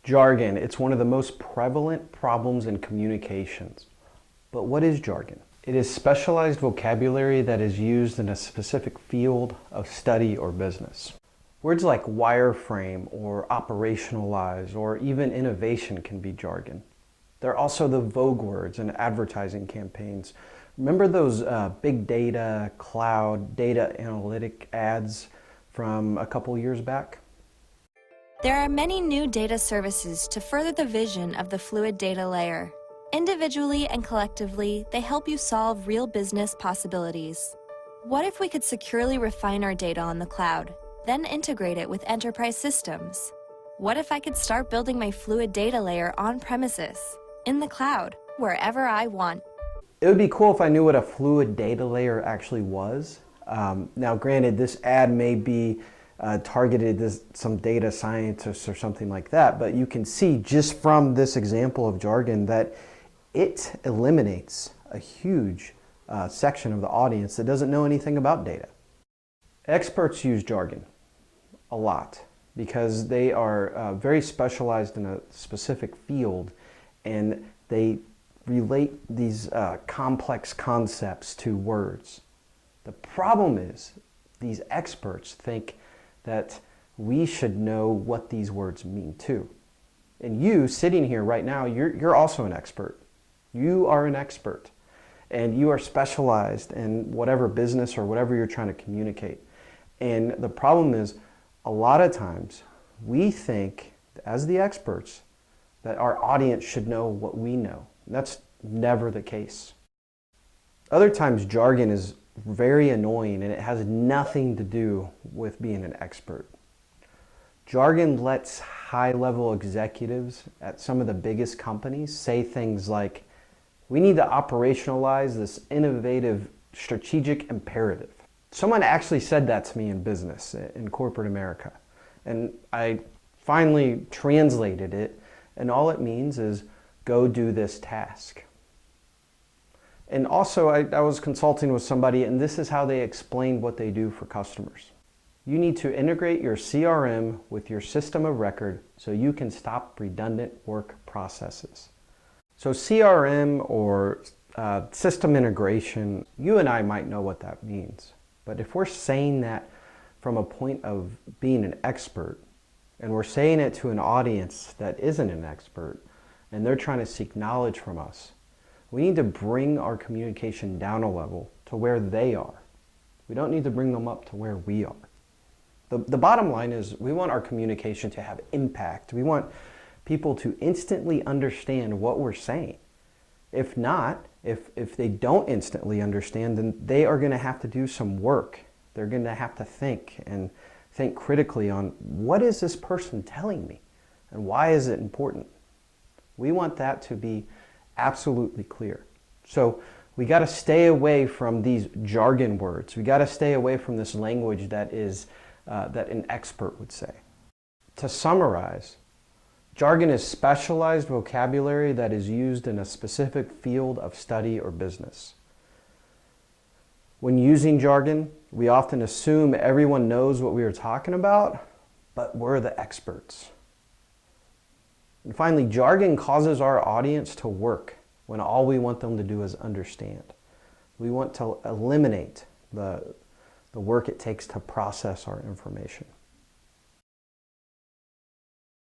Jargon, it's one of the most prevalent problems in communications. But what is jargon? It is specialized vocabulary that is used in a specific field of study or business. Words like wireframe or operationalize or even innovation can be jargon. They're also the vogue words in advertising campaigns. Remember those big data, cloud, data analytic ads from a couple years back? There are many new data services to further the vision of the fluid data layer. Individually and collectively, they help you solve real business possibilities. What if we could securely refine our data on the cloud, then integrate it with enterprise systems? What if I could start building my fluid data layer on premises, in the cloud, wherever I want? It would be cool if I knew what a fluid data layer actually was. Now, granted, this ad may be targeted to some data scientists or something like that, but you can see just from this example of jargon that it eliminates a huge section of the audience that doesn't know anything about data. Experts use jargon a lot because they are very specialized in a specific field, and they relate these complex concepts to words. The problem is these experts think that we should know what these words mean too. And you, sitting here right now, you're also an expert. You are an expert, and you are specialized in whatever business or whatever you're trying to communicate. And the problem is, a lot of times, we think, as the experts, that our audience should know what we know. That's never the case. Other times, jargon is very annoying and it has nothing to do with being an expert. Jargon lets high-level executives at some of the biggest companies say things like, we need to operationalize this innovative strategic imperative. Someone actually said that to me in business, in corporate America. And I finally translated it, and all it means is go do this task. And also, I was consulting with somebody, and this is how they explained what they do for customers. You need to integrate your CRM with your system of record so you can stop redundant work processes. So CRM or system integration, you and I might know what that means. But if we're saying that from a point of being an expert, and we're saying it to an audience that isn't an expert, and they're trying to seek knowledge from us, we need to bring our communication down a level to where they are. We don't need to bring them up to where we are. The bottom line is we want our communication to have impact. We want people to instantly understand what we're saying. If not, if they don't instantly understand, then they are going to have to do some work. They're going to have to think and think critically on what is this person telling me and why is it important? We want that to be absolutely clear. So we got to stay away from these jargon words. We got to stay away from this language that is that an expert would say. To summarize, jargon is specialized vocabulary that is used in a specific field of study or business. When using jargon, we often assume everyone knows what we are talking about, but we're the experts. And finally, jargon causes our audience to work when all we want them to do is understand. We want to eliminate the work it takes to process our information.